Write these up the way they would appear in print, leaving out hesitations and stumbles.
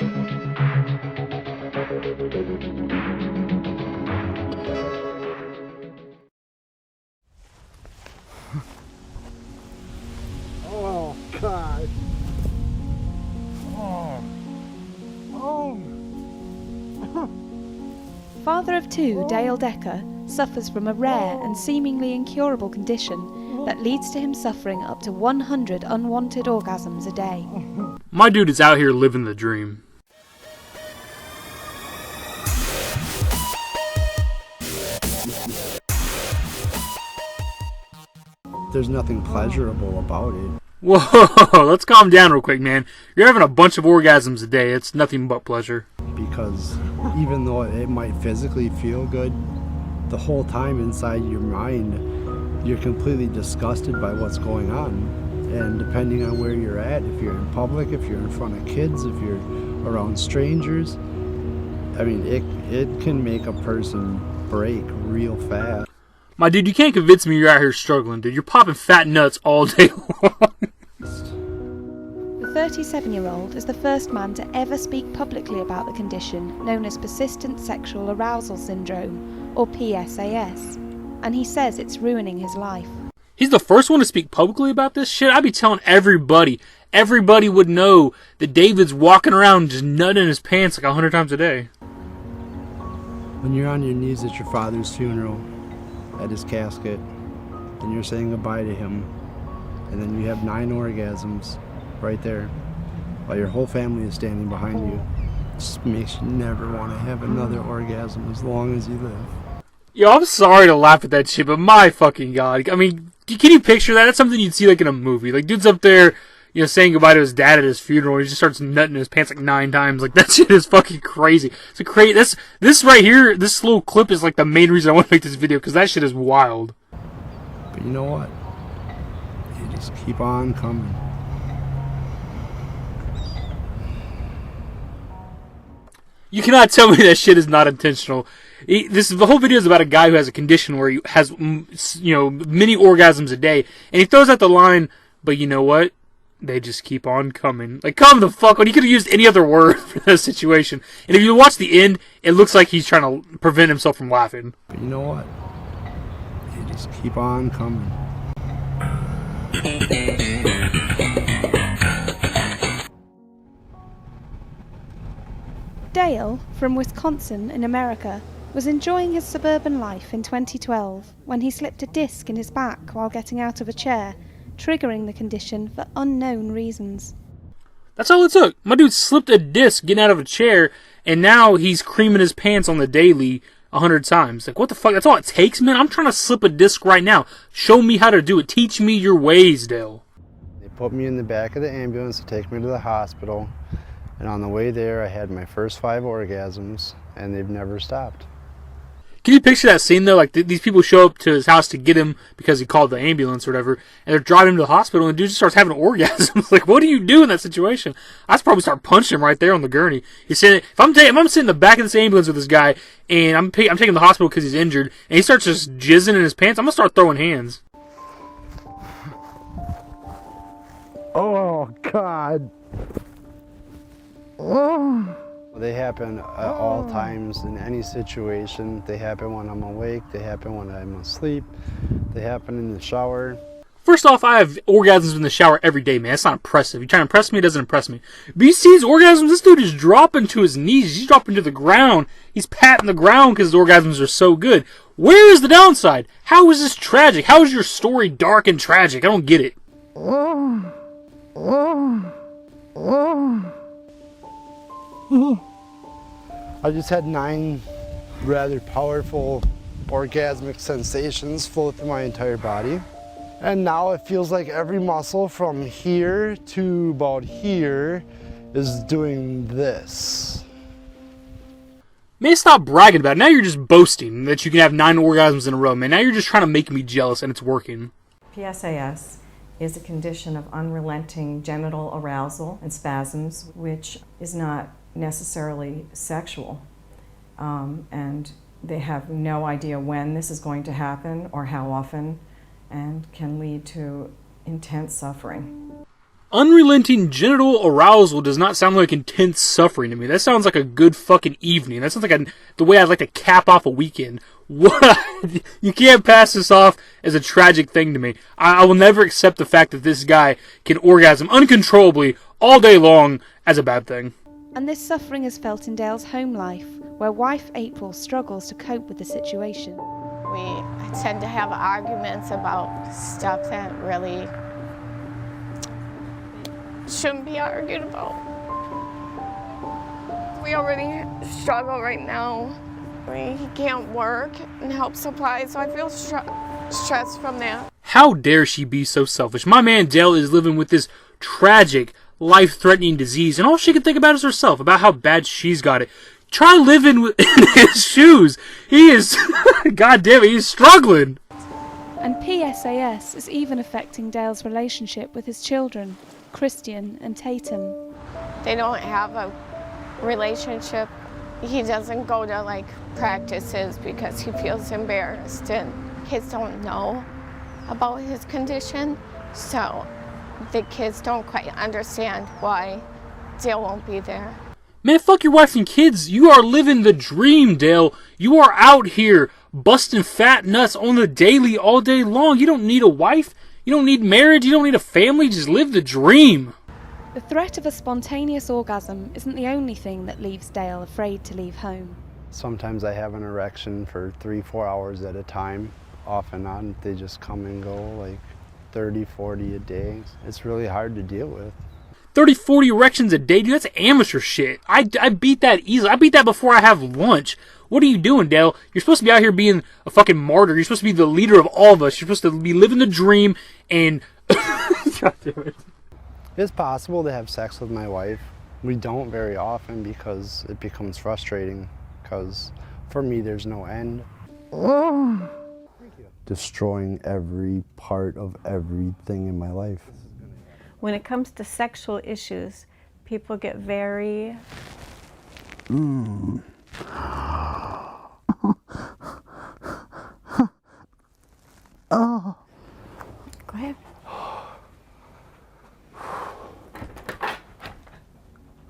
Oh, God. Oh. Oh. Father of two, Dale Decker, suffers from a rare and seemingly incurable condition that leads to him suffering up to 100 unwanted orgasms a day. My dude is out here living the dream. There's nothing pleasurable about it. Whoa, let's calm down real quick, man. You're having a bunch of orgasms a day. It's nothing but pleasure. Because even though it might physically feel good, the whole time inside your mind, you're completely disgusted by what's going on. And depending on where you're at, if you're in public, if you're in front of kids, if you're around strangers, I mean, it can make a person break real fast. My dude, you can't convince me you're out here struggling, dude. You're popping fat nuts all day long. The 37-year-old is the first man to ever speak publicly about the condition known as persistent sexual arousal syndrome, or PSAS, and he says it's ruining his life. He's the first one to speak publicly about this shit. I'd be telling everybody. Everybody would know that David's walking around just nutting his pants like 100 times a day. When you're on your knees at your father's funeral, at his casket, and you're saying goodbye to him, and then you have 9 orgasms right there while your whole family is standing behind you, it just makes you never want to have another orgasm as long as you live. Yo, I'm sorry to laugh at that shit, but my fucking god. I mean, can you picture that? That's something you'd see like in a movie. Like, dude's up there, you know, saying goodbye to his dad at his funeral, and he just starts nutting his pants like 9 times. Like, that shit is fucking crazy. It's a crazy. This right here, this little clip is like the main reason I want to make this video, because that shit is wild. But you know what? You just keep on coming. You cannot tell me that shit is not intentional. The whole video is about a guy who has a condition where he has, you know, many orgasms a day, and he throws out the line, but you know what? They just keep on coming. Like, come the fuck on. He could have used any other word for that situation. And if you watch the end, it looks like he's trying to prevent himself from laughing. But you know what? You just keep on coming. Dale, from Wisconsin in America, was enjoying his suburban life in 2012 when he slipped a disc in his back while getting out of a chair, triggering the condition for unknown reasons. That's all it took. My dude slipped a disc getting out of a chair, and now he's creaming his pants on the daily 100 times. Like, what the fuck? That's all it takes, man? I'm trying to slip a disc right now. Show me how to do it. Teach me your ways, Dale. They put me in the back of the ambulance to take me to the hospital. And on the way there, I had my first 5 orgasms, and they've never stopped. Can you picture that scene, though? Like, these people show up to his house to get him because he called the ambulance or whatever, and they're driving him to the hospital, and the dude just starts having orgasms. Like, what do you do in that situation? I'd probably start punching him right there on the gurney. He's sitting, if I'm sitting in the back of this ambulance with this guy, and I'm taking him to the hospital because he's injured, and he starts just jizzing in his pants, I'm going to start throwing hands. Oh, God. Oh. They happen at all times in any situation. They happen when I'm awake. They happen when I'm asleep. They happen in the shower. First off, I have orgasms in the shower every day, man. That's not impressive. You trying to impress me? It doesn't impress me. But you see his orgasms? This dude is dropping to his knees. He's dropping to the ground. He's patting the ground because his orgasms are so good. Where is the downside? How is this tragic? How is your story dark and tragic? I don't get it. I just had 9 rather powerful orgasmic sensations flow through my entire body. And now it feels like every muscle from here to about here is doing this. Man, stop bragging about it. Now you're just boasting that you can have 9 orgasms in a row, man. Now you're just trying to make me jealous, and it's working. PSAS is a condition of unrelenting genital arousal and spasms, which is not necessarily sexual. And they have no idea when this is going to happen or how often, and can lead to intense suffering. Unrelenting genital arousal does not sound like intense suffering to me. That sounds like a good fucking evening. That sounds like the way I'd like to cap off a weekend. What? You can't pass this off as a tragic thing to me. I will never accept the fact that this guy can orgasm uncontrollably all day long as a bad thing. And this suffering is felt in Dale's home life, where wife April struggles to cope with the situation. We tend to have arguments about stuff that really shouldn't be argued about. We already struggle right now. He can't work and help supply, so I feel stressed from that. How dare she be so selfish? My man Dale is living with this tragic, life-threatening disease, and all she can think about is herself, about how bad she's got it. Try living in his shoes. He is, God damn it, he's struggling. And PSAS is even affecting Dale's relationship with his children, Christian and Tatum. They don't have a relationship. He doesn't go to practices because he feels embarrassed, and kids don't know about his condition, so the kids don't quite understand why Dale won't be there. Man, fuck your wife and kids. You are living the dream, Dale. You are out here busting fat nuts on the daily all day long. You don't need a wife. You don't need marriage. You don't need a family. Just live the dream. The threat of a spontaneous orgasm isn't the only thing that leaves Dale afraid to leave home. Sometimes I have an erection for 3-4 hours at a time, off and on. They just come and go, like 30, 40 a day. It's really hard to deal with. 30, 40 erections a day, dude, that's amateur shit. I beat that easily. I beat that before I have lunch. What are you doing, Dale? You're supposed to be out here being a fucking martyr. You're supposed to be the leader of all of us. You're supposed to be living the dream and... God damn it. It's possible to have sex with my wife. We don't very often because it becomes frustrating, because for me there's no end. Destroying every part of everything in my life. When it comes to sexual issues, people get very... Oh. Go ahead.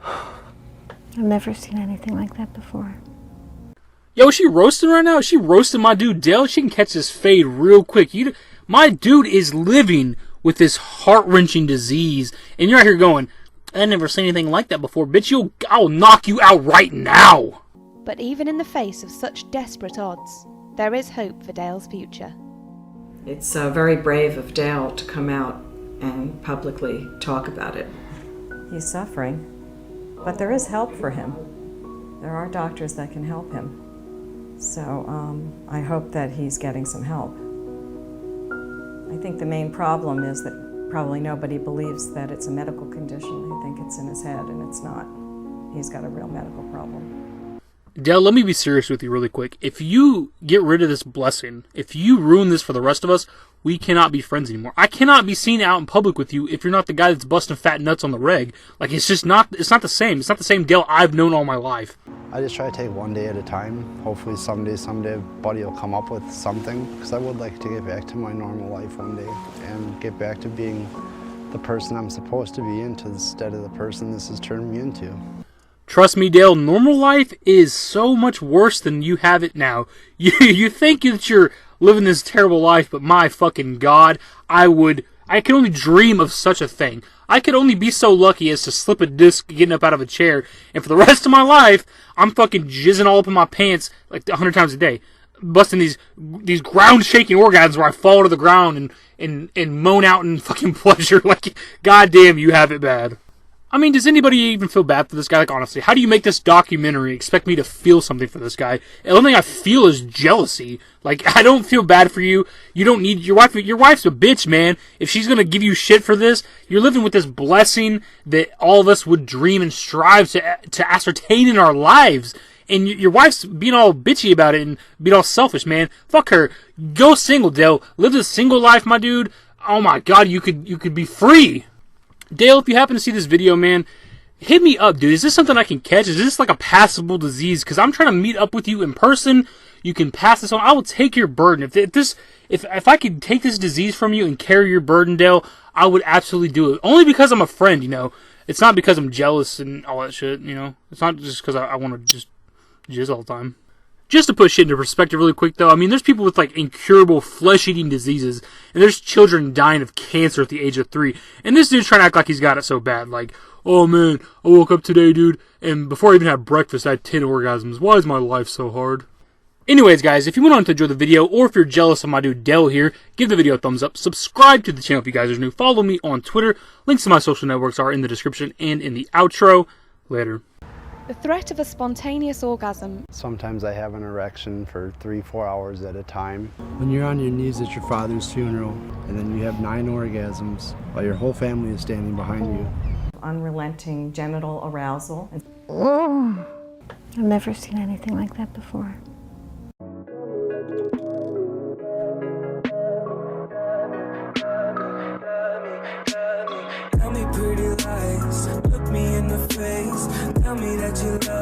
I've never seen anything like that before. Yo, is she roasting right now? Is she roasting my dude Dale? She can catch this fade real quick. My dude is living with this heart-wrenching disease, and you're out here going, I never seen anything like that before. Bitch, I'll knock you out right now. But even in the face of such desperate odds, there is hope for Dale's future. It's very brave of Dale to come out and publicly talk about it. He's suffering, but there is help for him. There are doctors that can help him. So I hope that he's getting some help. I think the main problem is that probably nobody believes that it's a medical condition. They think it's in his head, and it's not. He's got a real medical problem. Dale, let me be serious with you really quick. If you get rid of this blessing, if you ruin this for the rest of us, we cannot be friends anymore. I cannot be seen out in public with you if you're not the guy that's busting fat nuts on the reg. Like, it's not the same. It's not the same Dale I've known all my life. I just try to take one day at a time. Hopefully someday buddy will come up with something, because I would like to get back to my normal life one day and get back to being the person I'm supposed to be instead of the person this has turned me into. Trust me, Dale, normal life is so much worse than you have it now. You think that you're living this terrible life, but my fucking God, I can only dream of such a thing. I could only be so lucky as to slip a disc getting up out of a chair, and for the rest of my life, I'm fucking jizzing all up in my pants like 100 times a day, busting these ground-shaking orgasms where I fall to the ground and moan out in fucking pleasure like, goddamn, you have it bad. I mean, does anybody even feel bad for this guy? Like, honestly, how do you make this documentary expect me to feel something for this guy? The only thing I feel is jealousy. Like, I don't feel bad for you. You don't need your wife. Your wife's a bitch, man. If she's gonna give you shit for this, you're living with this blessing that all of us would dream and strive to ascertain in our lives. And your wife's being all bitchy about it and being all selfish, man. Fuck her. Go single, Dale. Live a single life, my dude. Oh my God, you could be free. Dale, if you happen to see this video, man, hit me up, dude. Is this something I can catch? Is this like a passable disease? Because I'm trying to meet up with you in person. You can pass this on. I will take your burden. If I could take this disease from you and carry your burden, Dale, I would absolutely do it. Only because I'm a friend, you know. It's not because I'm jealous and all that shit, you know. It's not just because I want to just jizz all the time. Just to put shit into perspective really quick, though, I mean, there's people with, like, incurable flesh-eating diseases, and there's children dying of cancer at the age of 3, and this dude's trying to act like he's got it so bad. Like, oh, man, I woke up today, dude, and before I even had breakfast, I had 10 orgasms. Why is my life so hard? Anyways, guys, if you went on to enjoy the video, or if you're jealous of my dude Dell here, give the video a thumbs up, subscribe to the channel if you guys are new, follow me on Twitter, links to my social networks are in the description and in the outro. Later. The threat of a spontaneous orgasm. Sometimes I have an erection for 3-4 hours at a time. When you're on your knees at your father's funeral, and then you have 9 orgasms, while your whole family is standing behind you. Unrelenting genital arousal. Oh, I've never seen anything like that before. Tell me pretty lies, look me in the face, tell me that you love